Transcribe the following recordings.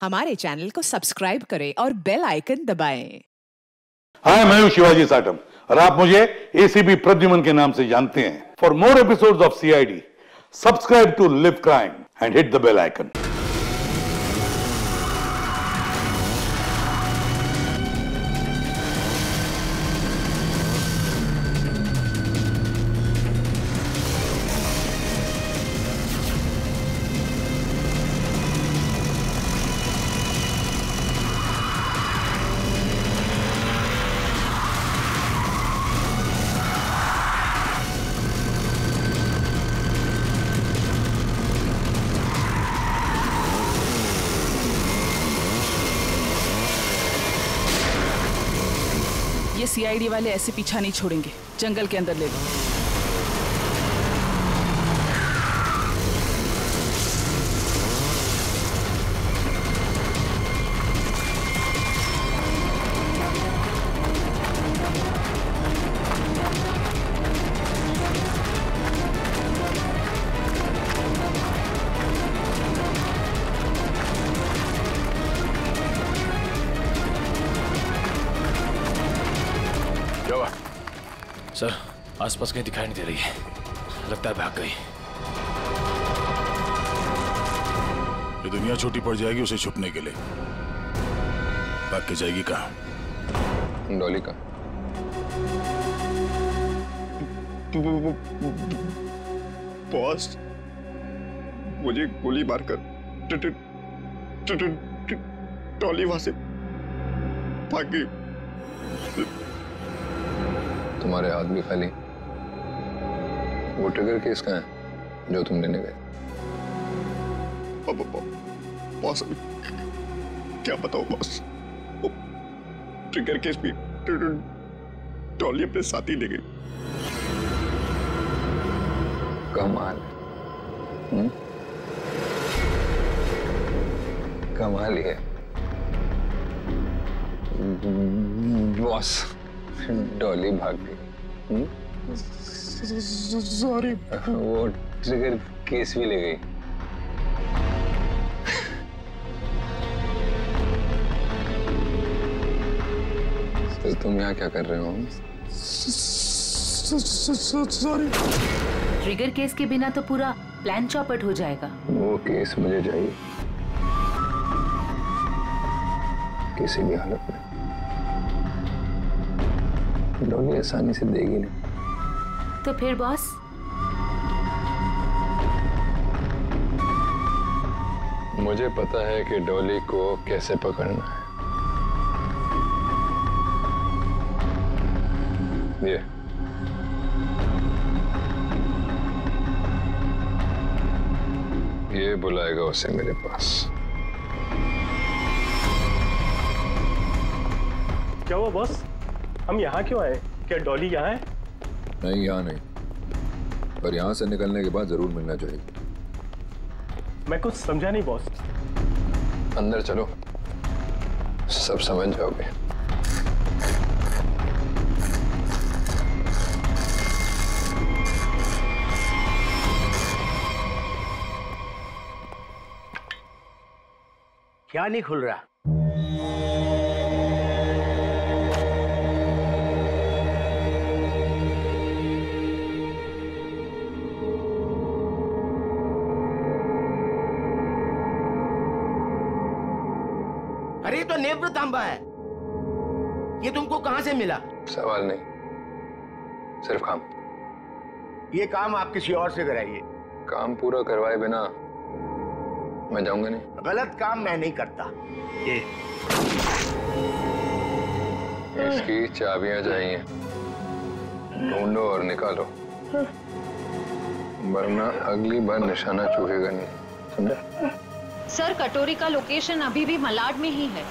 हमारे चैनल को सब्सक्राइब करें और बेल आइकन दबाएं। हाय, मैं हूं शिवाजी साटम और आप मुझे एसीपी प्रद्युमन के नाम से जानते हैं। For more episodes of CID, subscribe to live crime and hit the bell icon. ये सीआईडी वाले ऐसे पीछा नहीं छोड़ेंगे। जंगल के अंदर ले लो। सर, आसपास कहीं दिखाई नहीं दे रही है। लगता है भाग गई। ये दुनिया छोटी पड़ जाएगी उसे छुपने के लिए। भाग के जाएगी कहाँ? डॉली का बॉस मुझे गोली मारकर डॉली वहां से भाग गई। तुम्हारे हाथ भी खाली। वो ट्रिगर केस कहाँ है जो तुम लेने गए? बॉस क्या बताओ बॉस, ट्रिगर केस भी डॉली अपने साथ ही ले गई। कमाल। कमाल ही है बॉस। डॉली भाग गई। सॉरी। वो ट्रिगर केस भी ले गई। तो तुम यहाँ क्या कर रहे हो? सॉरी। ट्रिगर केस के बिना तो पूरा प्लान चौपट हो जाएगा। वो केस मुझे चाहिए किसी भी हालत में। डॉली आसानी से देगी नहीं। तो फिर बॉस? मुझे पता है कि डॉली को कैसे पकड़ना है। ये बुलाएगा उसे मेरे पास। क्या हुआ बॉस? हम यहाँ क्यों आए? क्या डॉली यहाँ है? नहीं, यहाँ नहीं, पर यहाँ से निकलने के बाद जरूर मिलना चाहिए। मैं कुछ समझा नहीं बॉस। अंदर चलो, सब समझ जाओगे। क्या नहीं खुल रहा? अरे ये तो नेत्र तांबा है। ये तुमको कहां से मिला? सवाल नहीं, सिर्फ काम। ये काम आप किसी और से कराइए। काम पूरा करवाए बिना मैं जाऊंगा नहीं। गलत काम मैं नहीं करता। ये इसकी चाबियां चाहिए, ढूंढो और निकालो, वरना अगली बार निशाना चूकेगा नहीं। समझा? सर, कटोरी का लोकेशन अभी भी मलाड में ही है।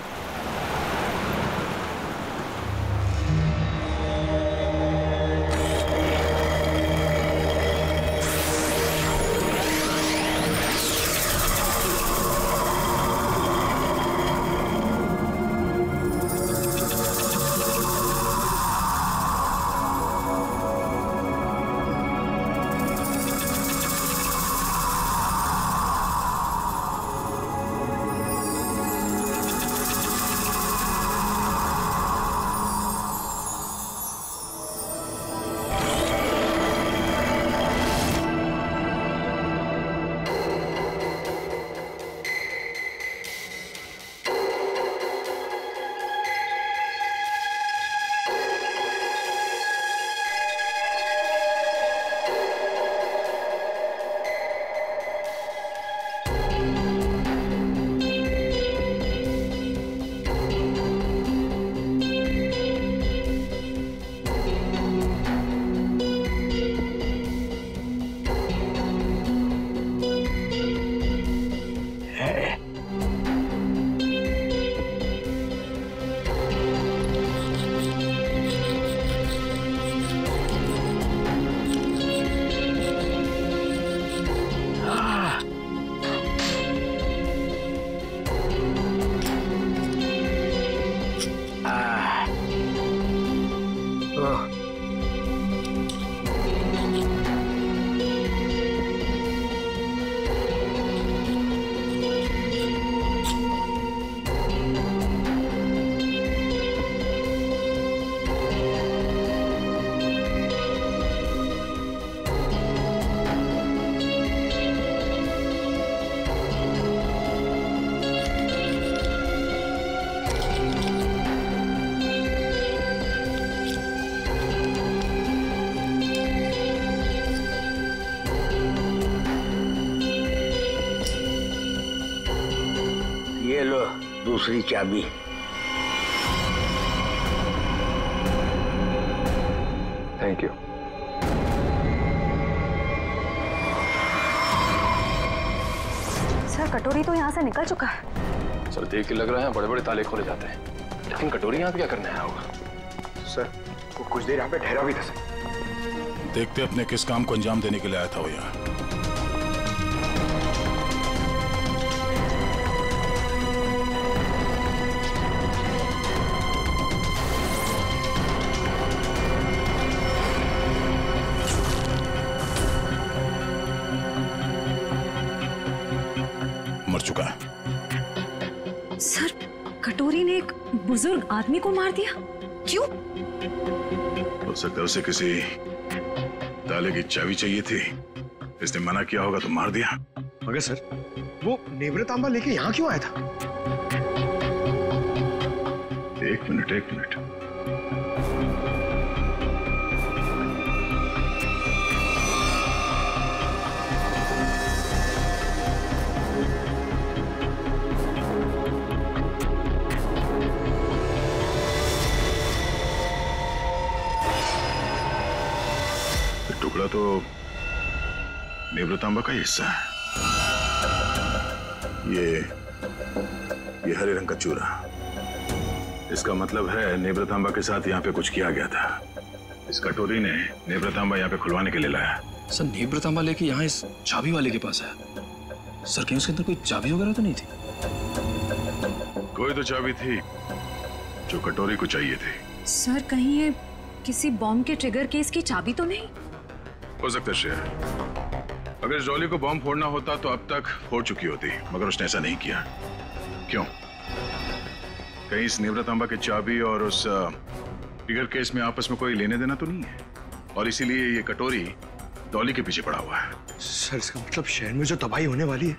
ये लो दूसरी चाबी। Thank you. सर कटोरी तो यहाँ से निकल चुका है। सर देख के लग रहा है बड़े बड़े ताले खोले जाते हैं, लेकिन कटोरी यहाँ पे क्या करने आया होगा? सर वो कुछ देर यहाँ पे ठहरा भी था सर। देखते अपने किस काम को अंजाम देने के लिए आया था वो यहाँ। मर चुका है। सर कटोरी ने एक बुजुर्ग आदमी को मार दिया, क्यों? हो सकता है उसे किसी ताले की चाबी चाहिए थी, इसने मना किया होगा तो मार दिया। मगर सर वो नेवरतांबा लेके यहाँ क्यों आया था? एक मिनट। टुकड़ा तो नेवरतांबा का ही हिस्सा है। ये हरे रंग का चूरा, इसका मतलब है नेवरतांबा के साथ यहाँ पे कुछ किया गया था। इस कटोरी ने नेवरतांबा यहाँ पे खुलवाने के लिए लाया। सर नेवरतांबा लेके यहाँ इस चाबी वाले के पास आया। सर कहीं उसके अंदर कोई चाबी वगैरह तो नहीं थी? कोई तो चाबी थी जो कटोरी को चाहिए थी। सर कहीं ये किसी बॉम्ब के ट्रिगर केस की चाबी तो नहीं? हो सकता है श्रेया, अगर इस डॉली को बॉम्ब फोड़ना होता तो अब तक फोड़ चुकी होती, मगर उसने ऐसा नहीं किया। क्यों? कहीं इस नेवरतांबा की चाबी और उस ट्रिगर केस में आपस में कोई लेने देना तो नहीं है, और इसीलिए ये कटोरी डॉली के पीछे पड़ा हुआ है। सर इसका मतलब शहर में जो तबाही होने वाली है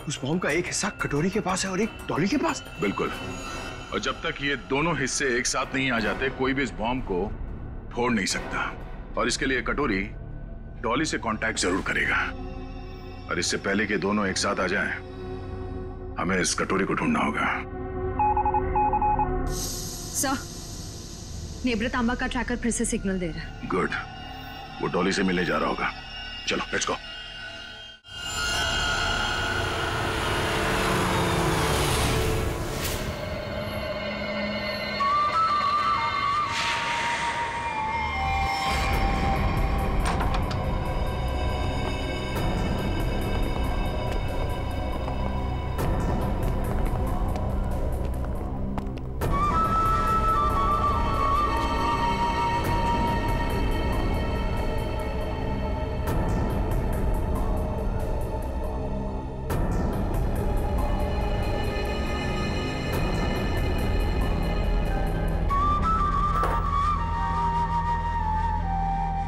उस बॉम्ब का एक हिस्सा कटोरी के पास है और एक डॉली के पास। बिल्कुल, और जब तक ये दोनों हिस्से एक साथ नहीं आ जाते कोई भी इस बॉम्ब को फोड़ नहीं सकता, और इसके लिए कटोरी डॉली से कांटेक्ट जरूर करेगा। और इससे पहले कि दोनों एक साथ आ जाएं, हमें इस कटोरी को ढूंढना होगा। सर नेवरतांबा का ट्रैकर फिर से सिग्नल दे रहा है। गुड, वो डॉली से मिलने जा रहा होगा। चलो लेट्स गो।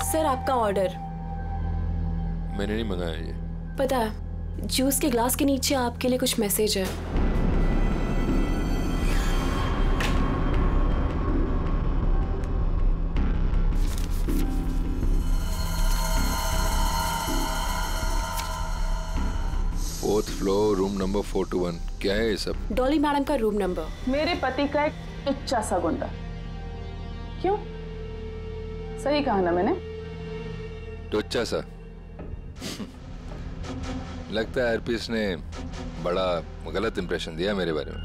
सर आपका ऑर्डर। मैंने नहीं मंगाया ये। पता है, जूस के ग्लास के नीचे आपके लिए कुछ मैसेज है। Fourth floor, room number 421। क्या है ये सब? डॉली मैडम का रूम नंबर। मेरे पति का एक टुच्चा सा गुंडा। क्यों? सही कहा ना मैंने? टुच्चा सा? लगता है आरपीएस ने बड़ा गलत इंप्रेशन दिया मेरे बारे में।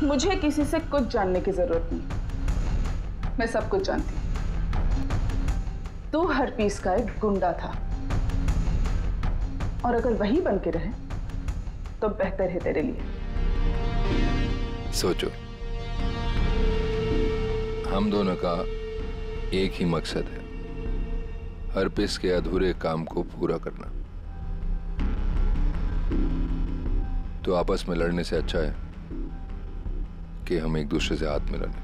मुझे किसी से कुछ जानने की जरूरत नहीं, मैं सब कुछ जानती हूँ। तू हर पीस का एक गुंडा था, और अगर वही बन के रहे तो बेहतर है तेरे लिए। सोचो, हम दोनों का एक ही मकसद है, हर पीस के अधूरे काम को पूरा करना। तो आपस में लड़ने से अच्छा है कि हम एक दूसरे से हाथ मिला लें।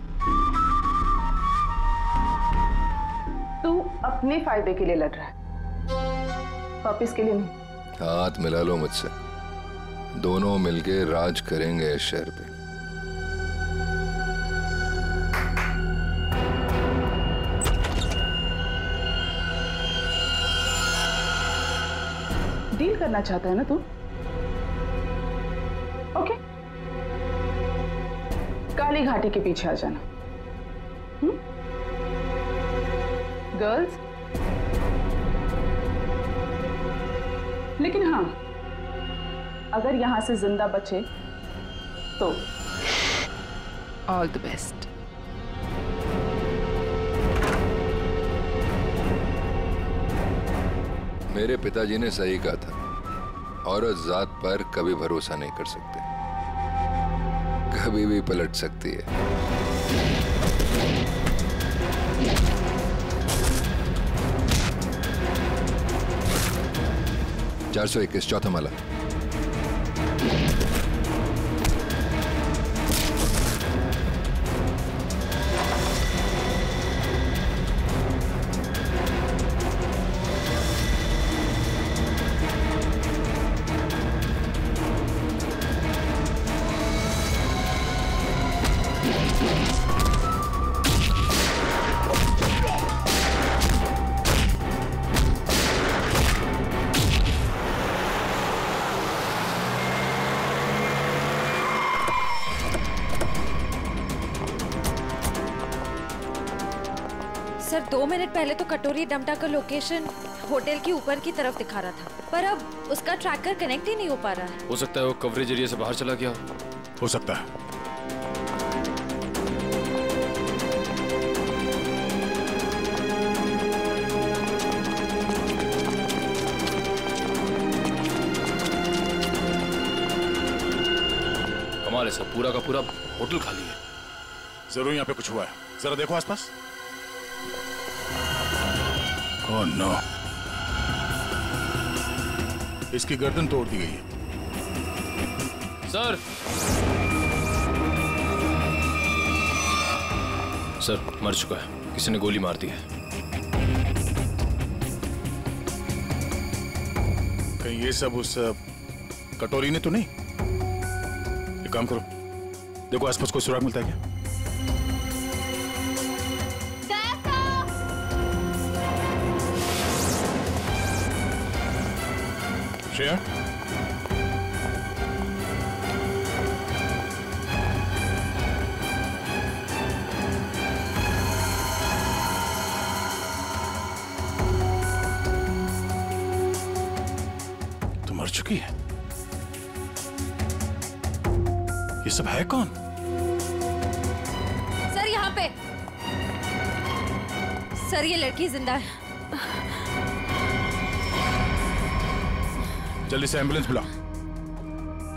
तू अपने फायदे के लिए लड़ रहा है, वापिस के लिए नहीं। हाथ मिला लो मुझसे, दोनों मिलके राज करेंगे इस शहर पे। डील करना चाहता है ना तू? ओके, काली घाटी के पीछे आ जाना। गर्ल्स, लेकिन हाँ, अगर यहां से जिंदा बचे तो ऑल द बेस्ट। मेरे पिताजी ने सही कहा था, औरत जात पर कभी भरोसा नहीं कर सकते, कभी भी पलट सकती है। 421 चौथा माला। सर 2 मिनट पहले तो कटोरी डमटा का लोकेशन होटल के ऊपर की तरफ दिखा रहा था, पर अब उसका ट्रैकर कनेक्ट ही नहीं हो पा रहा है। हो सकता है वो कवरेज एरिया से बाहर चला गया हो सकता है। कमाल है सब, पूरा का पूरा होटल खाली है। जरूर यहाँ पे कुछ हुआ है, जरा देखो आसपास। ओह नो, इसकी गर्दन तोड़ दी गई है। सर मर चुका है, किसी ने गोली मार दी है। कहीं ये सब उस कटोरी ने तो नहीं? एक काम करो, देखो आसपास कोई सुराग मिलता है क्या? श्रेया, तो मर चुकी है। ये सब है कौन? सर यहाँ पे, सर ये लड़की जिंदा है। जल्दी से एम्बुलेंस बुलाओ।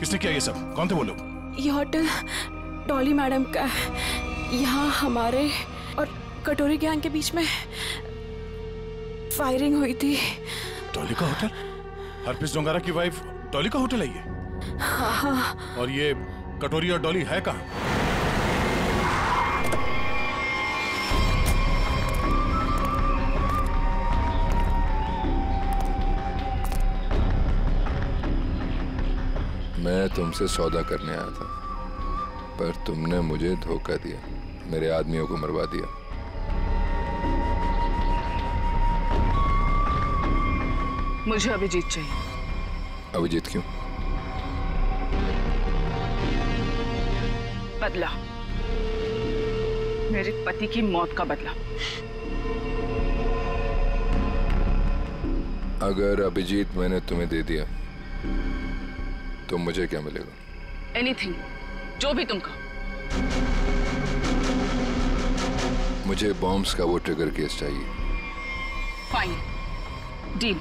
किसने किया ये सब? कौन थे वो लोग? ये होटल डॉली मैडम का है। यहाँ हमारे और कटोरी गैंग के बीच में फायरिंग हुई थी। डॉली का होटल? हरप्रीत जोंगारा की वाइफ डॉली का होटल है ये? हाँ। और ये कटोरी और डॉली है कहाँ? मैं तुमसे सौदा करने आया था, पर तुमने मुझे धोखा दिया, मेरे आदमियों को मरवा दिया। मुझे अभिजीत चाहिए। अभिजीत क्यों? बदला, मेरे पति की मौत का बदला। अगर अभिजीत मैंने तुम्हें दे दिया तो मुझे क्या मिलेगा? एनीथिंग, जो भी तुम कहो। मुझे बॉम्ब्स का वो ट्रिगर केस चाहिए। Fine, deal.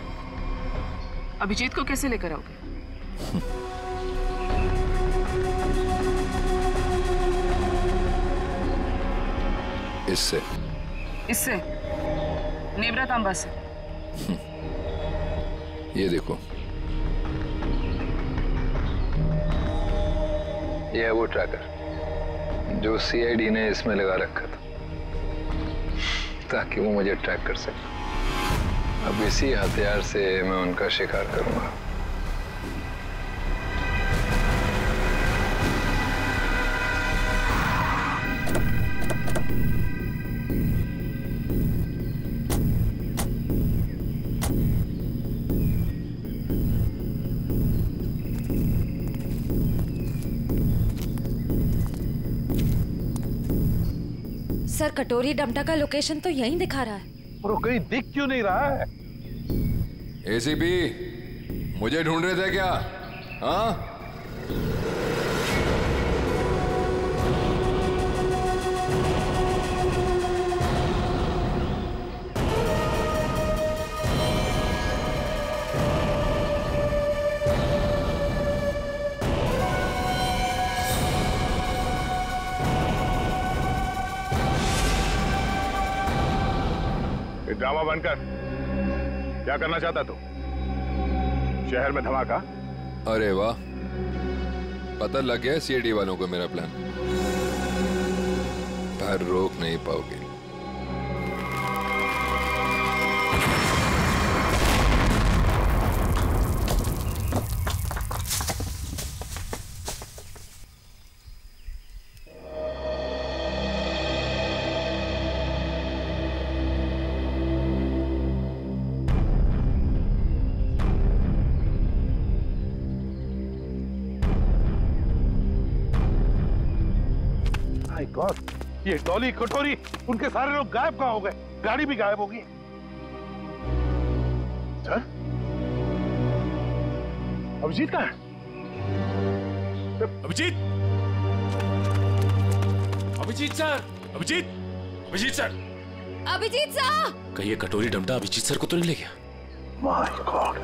अभिजीत को कैसे लेकर आओगे? इससे नेवरा तांबा से। ये देखो, ये है वो ट्रैकर जो सीआईडी ने इसमें लगा रखा था ताकि वो मुझे ट्रैक कर सके। अब इसी हथियार से मैं उनका शिकार करूंगा। सर कटोरी डमटा का लोकेशन तो यहीं दिखा रहा है। और वो कहीं दिख क्यों नहीं रहा है? एसीपी, मुझे ढूंढ रहे थे क्या? हाँ? ड्रामा बनकर क्या करना चाहता तू? शहर में धमाका? अरे वाह, पता लग गया सीआईडी वालों को मेरा प्लान। पर रोक नहीं पाओगे। गॉड, ये डॉली, कटोरी, उनके सारे लोग गायब कहाँ हो गए? गाड़ी भी गायब होगी। सर, अभिजीत कहाँ है? Abhijeet! Abhijeet sir! Abhijeet! Abhijeet sir! Abhijeet sir! कहीं ये कटोरी डमटा अभिजीत सर को तो नहीं ले गया? My God!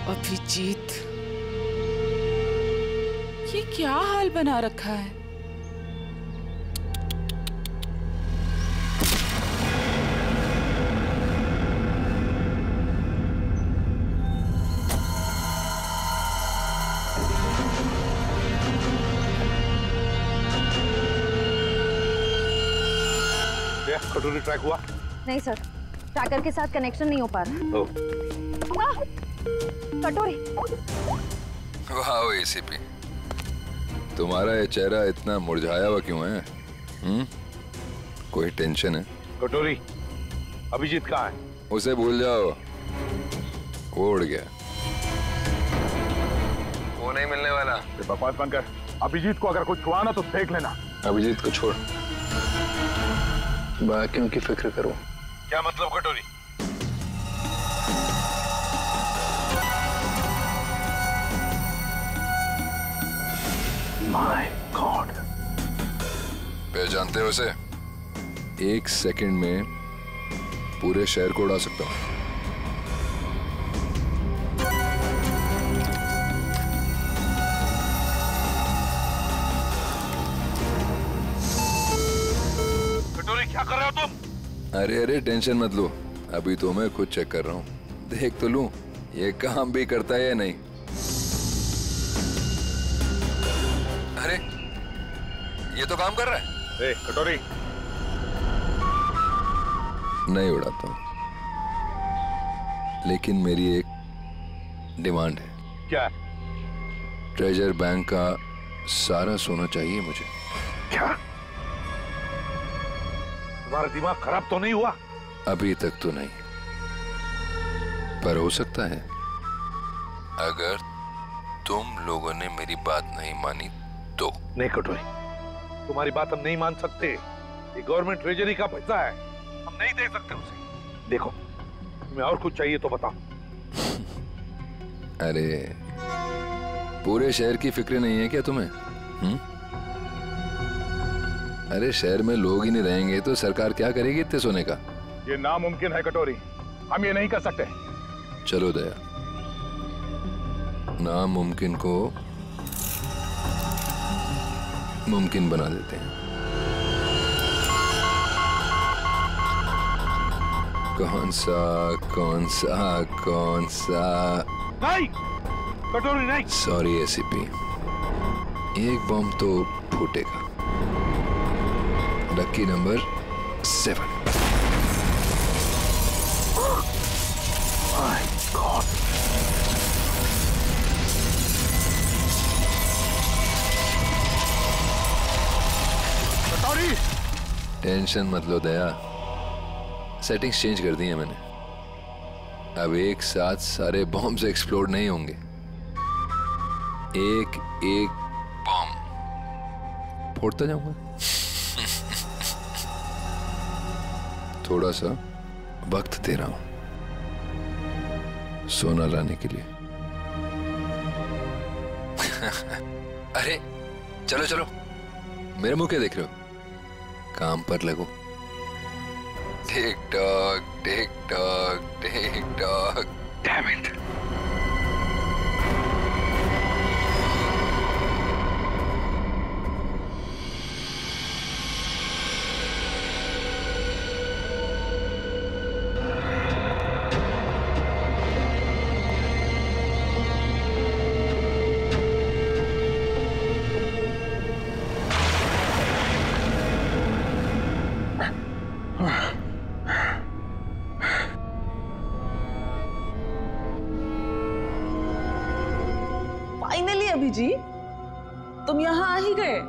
अभिजीत, ये क्या हाल बना रखा है? कटोरी ट्रैक हुआ? नहीं सर, ट्रैकर के साथ कनेक्शन नहीं हो पा रहा। कटोरी। वाह एसीपी, तुम्हारा ये चेहरा इतना मुरझाया हुआ क्यों है? कोई टेंशन है? कटोरी, अभिजीत कहाँ है? उसे भूल जाओ, वो उड़ गया। वो नहीं मिलने वाला। बकवास बनकर अभिजीत को अगर कुछ हुआ ना तो देख लेना। अभिजीत को छोड़, बाकियों की फिक्र करो। क्या मतलब कटोरी? My God! पहचानते हो उसे? 1 सेकंड में पूरे शहर को उड़ा सकता हूं। कटोरी, क्या कर रहे हो तुम? अरे टेंशन मत लो, अभी तो मैं खुद चेक कर रहा हूं। देख तो लूं ये काम भी करता है या नहीं। अरे ये तो काम कर रहा है। कटोरी, नहीं उड़ाता हूं, लेकिन मेरी एक डिमांड है। क्या? ट्रेजर बैंक का सारा सोना चाहिए मुझे। क्या? तुम्हारा दिमाग खराब तो नहीं हुआ? अभी तक तो नहीं, पर हो सकता है अगर तुम लोगों ने मेरी बात नहीं मानी तो। नहीं कटोरी, तुम्हारी बात हम नहीं मान सकते। ये गवर्नमेंट ट्रेजरी का पैसा है, हम नहीं दे सकते उसे। देखो, तुम्हें और कुछ चाहिए तो बताओ। अरे पूरे शहर की फिक्र नहीं है क्या तुम्हें? अरे शहर में लोग ही नहीं रहेंगे तो सरकार क्या करेगी इतने सोने का? ये नामुमकिन है कटोरी, हम ये नहीं कर सकते। चलो दया, नामुमकिन को मुमकिन बना देते हैं। कौन सा? नहीं कटोरी, नहीं। सॉरी एसीपी, एक बम तो फूटेगा। Lucky number 7। My god! कटोरी, टेंशन मत लो दया, सेटिंग्स चेंज कर दी है मैंने। अब एक साथ सारे बॉम्ब्स एक्सप्लोड नहीं होंगे, एक एक बॉम्ब फोड़ता जाऊंगा। थोड़ा सा वक्त दे रहा हूं सोना लाने के लिए। अरे चलो चलो, मेरे मुंह क्या देख रहे हो? काम पर लगो। Tick tock tick tock tick tock. Damn it. Finally Abhijeet, तुम यहाँ आ ही गए।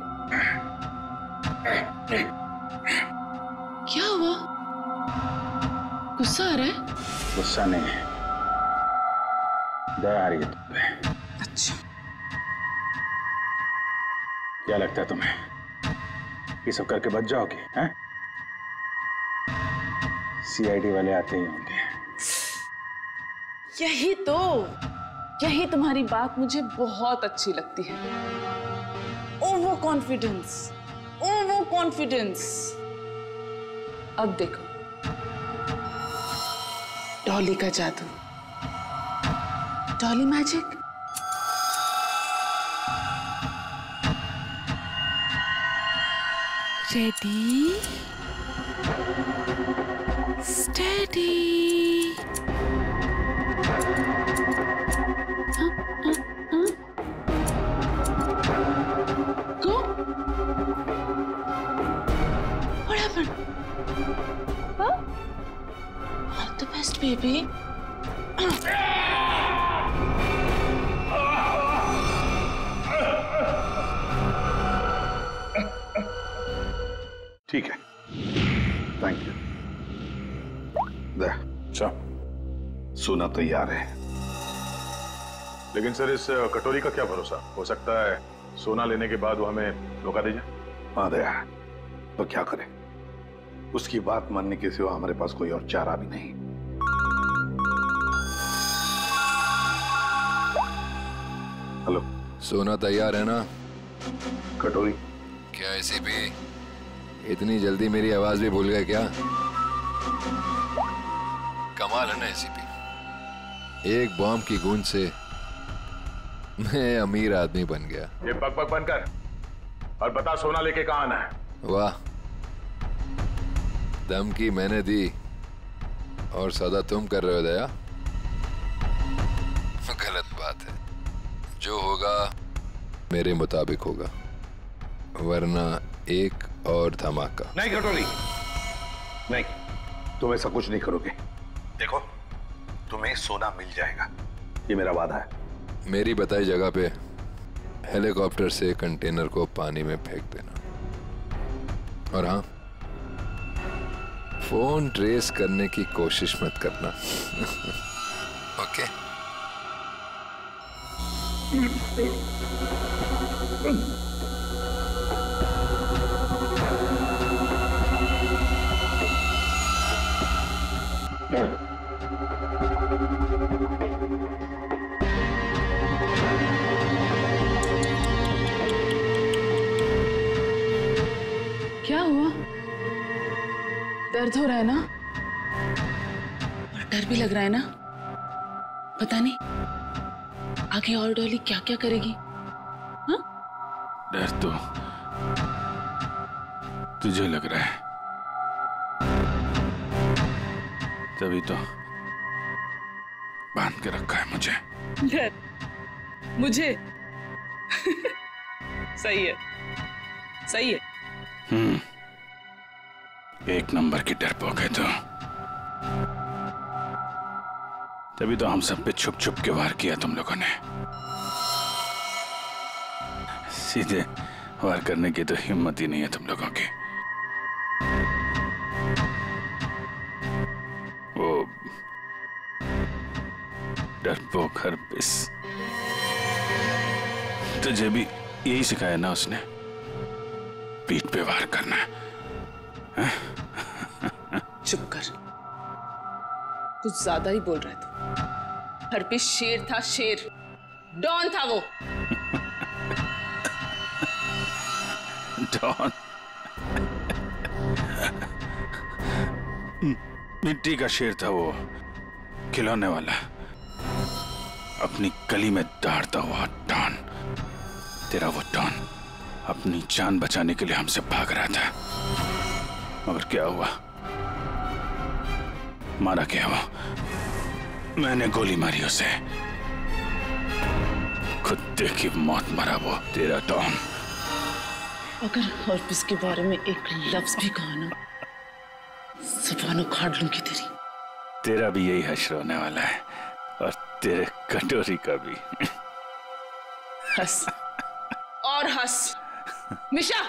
क्या हुआ? गुस्सा आ रहा है? गुस्सा नहीं है, दया आ रही है तुम पे। अच्छा, क्या लगता है तुम्हें ये सब करके बच जाओगे? हैं? सीआईडी वाले आते ही होंगे। यही तुम्हारी बात मुझे बहुत अच्छी लगती है। Over confidence. अब देखो डॉली का जादू, Dolly magic. Ready steady. Go. What happened? Huh? All the best, baby. ठीक है, थैंक यू। सोना तैयार है। लेकिन सर इस कटोरी का क्या भरोसा? हो सकता है सोना लेने के बाद वो हमें धोखा दे जाए। हाँ दया, तो क्या करें? उसकी बात मानने के सिवा हमारे पास कोई और चारा भी नहीं। हेलो, सोना तैयार है ना? कटोरी? क्या एसीपी इतनी जल्दी मेरी आवाज भी भूल गए क्या? कमाल है ना एसीपी, एक बॉम्ब की गूंज से मैं अमीर आदमी बन गया। ये पग पग बनकर और बता सोना लेके कहां आना है? वाह, धमकी मैंने दी और सदा तुम कर रहे हो दया। गलत बात है, जो होगा मेरे मुताबिक होगा, वरना एक और धमाका। नहीं कटोरी, नहीं, तुम ऐसा कुछ नहीं करोगे। देखो, तुम्हें सोना मिल जाएगा, ये मेरा वादा है। मेरी बताई जगह पे हेलीकॉप्टर से कंटेनर को पानी में फेंक देना, और हाँ, फोन ट्रेस करने की कोशिश मत करना। ओके? क्या हुआ? दर्द हो रहा है ना? और डर भी लग रहा है ना? पता नहीं आगे और डॉली क्या क्या करेगी। हाँ? डर तो तुझे लग रहा है, तभी तो बांध के रखा है मुझे। डर मुझे? सही है, सही है। एक नंबर की डरपोक है तो। तभी तो हम सब पे छुप छुप के वार किया तुम लोगों ने। सीधे वार करने की तो हिम्मत ही नहीं है तुम लोगों की। वो डरपोक हरपिस, तुझे भी यही सिखाया ना उसने, पीठ पे वार करना है? चुप कर, कुछ ज्यादा ही बोल रहा था। हरपिस शेर था, शेर, डॉन था वो। डॉन? मिट्टी का शेर था वो, खिलौने वाला, अपनी गली में दौड़ता हुआ डॉन। तेरा वो डॉन अपनी जान बचाने के लिए हमसे भाग रहा था, मगर क्या हुआ? मारा क्या वो? मैंने गोली मारी उसे, कुत्ते की मौत मरा वो तेरा डॉन। अगर हरपिस के बारे में एक लफ्ज भी कहा ना, ज़ुबान उखाड़ लूंगी तेरी। तेरा भी यही हश्र होने वाला है, और तेरे कटोरी का भी। हंस और हंस मिशा।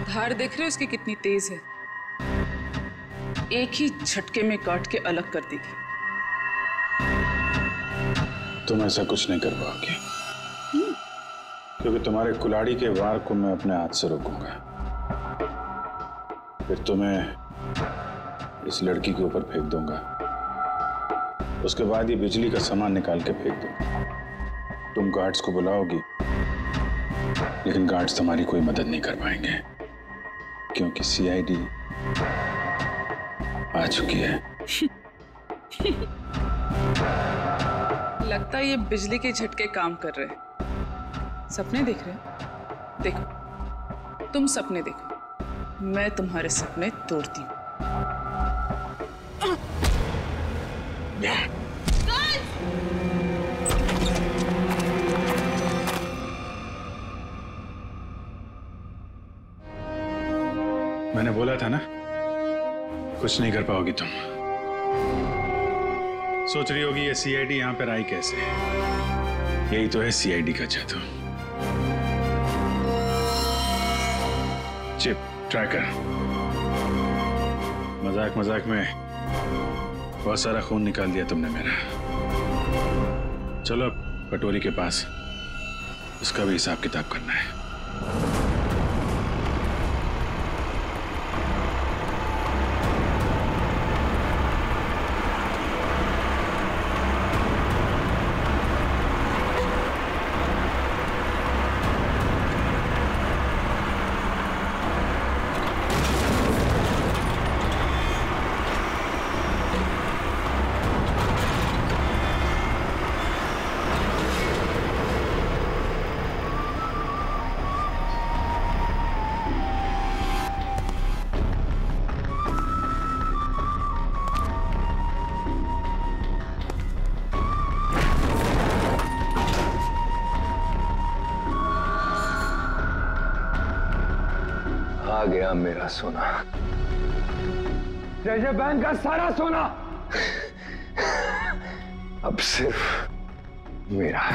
धार देख रहे हो उसकी कितनी तेज है, एक ही झटके में काट के अलग कर देगी। तुम ऐसा कुछ नहीं कर पाओगे, क्योंकि तुम्हारे कुल्हाड़ी के वार को मैं अपने हाथ से रोकूंगा। फिर तुम्हें इस लड़की के ऊपर फेंक दूंगा, उसके बाद ये बिजली का सामान निकाल के फेंक दूंगा। तुम गार्ड्स को बुलाओगी, लेकिन गार्ड्स तुम्हारी कोई मदद नहीं कर पाएंगे, क्योंकि सीआईडी आ चुकी है। लगता है ये बिजली के झटके काम कर रहे हैं। सपने देख रहे हैं? देखो, तुम सपने देखो, मैं तुम्हारे सपने तोड़ती हूँ। मैंने बोला था ना, कुछ नहीं कर पाओगी तुम। सोच रही होगी ये सीआईडी यहां पर आई कैसे? यही तो है सीआईडी का जादू। Chip tracker. मजाक मजाक में बहुत सारा खून निकाल दिया तुमने मेरा। चलो अब कटोरी के पास, उसका भी हिसाब किताब करना है। गया मेरा सोना। जय बैंक का सारा सोना अब सिर्फ मेरा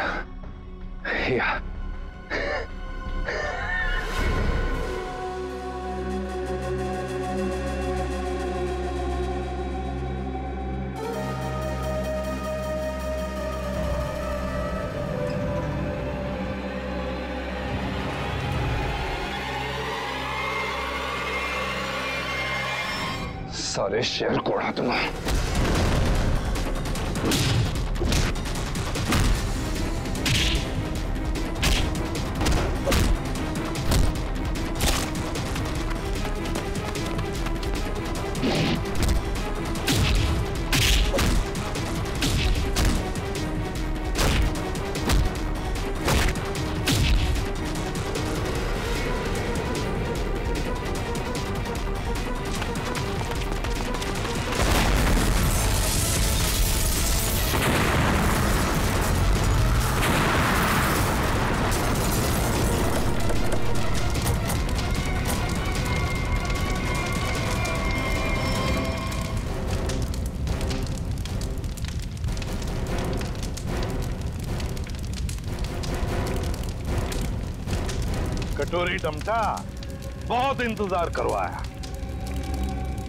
या सारे शहर को उड़ा दूंगा। कटोरी डमटा, बहुत इंतजार करवाया,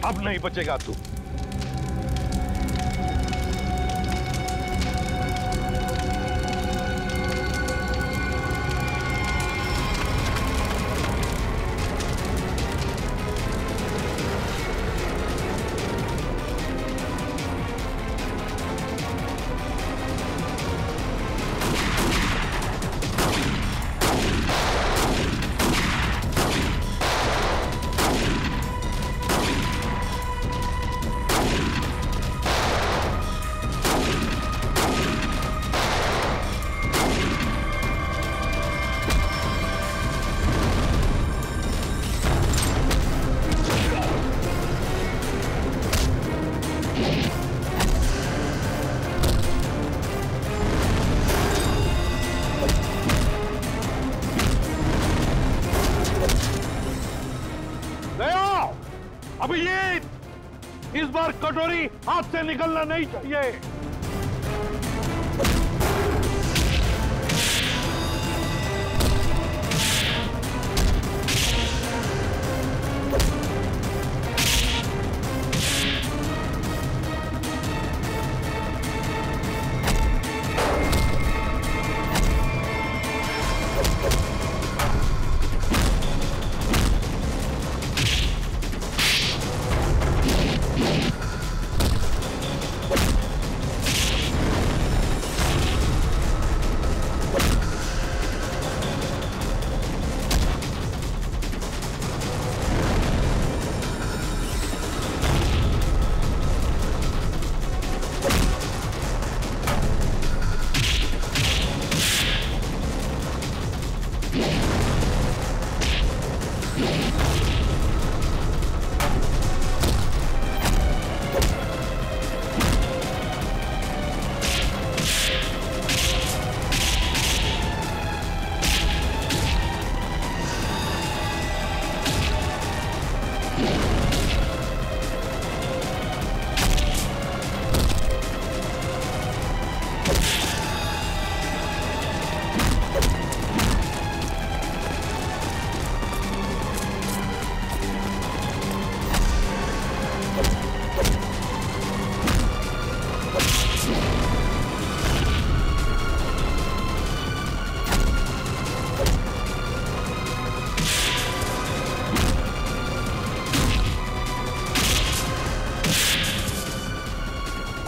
अब नहीं बचेगा तू। इस बार कटोरी हाथ से निकलना नहीं चाहिए।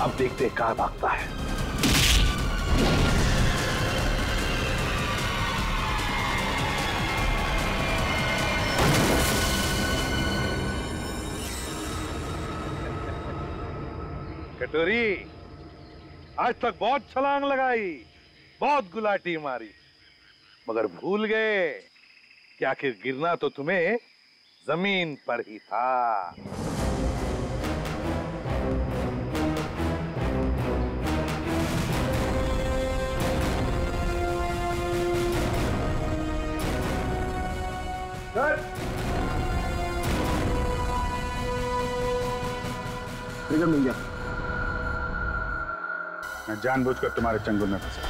अब देखते हैं कहां भागता है। कटोरी, आज तक बहुत छलांग लगाई, बहुत गुलाटी मारी, मगर भूल गए कि आखिर गिरना तो तुम्हें जमीन पर ही था। ट्रिगर मिल गया। मैं जानबूझकर तुम्हारे चंगुल में फंसा।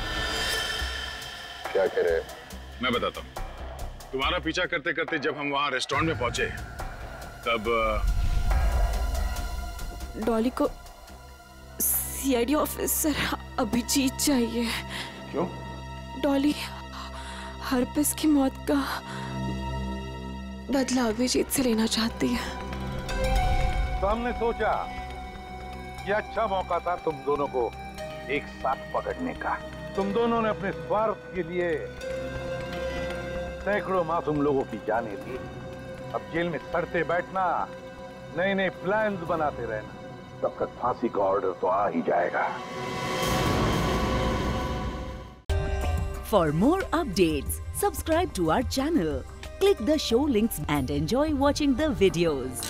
क्या कह रहे? मैं बताता हूँ। तुम्हारा पीछा करते करते जब हम वहां रेस्टोरेंट में पहुंचे तब डॉली को सीआईडी ऑफिसर अभिजीत चाहिए। क्यों? डॉली हरपिस की मौत का बदला अभिजीत से लेना चाहती है। तो हमने सोचा ये अच्छा मौका था तुम दोनों को एक साथ पकड़ने का। तुम दोनों ने अपने स्वार्थ के लिए सैकड़ों मासूम लोगों की जानें दी। अब जेल में सड़ते बैठना, नए नए प्लान्स बनाते रहना, तब तक फांसी का ऑर्डर तो आ ही जाएगा। For more updates, subscribe to our channel, click the show links and enjoy watching the videos.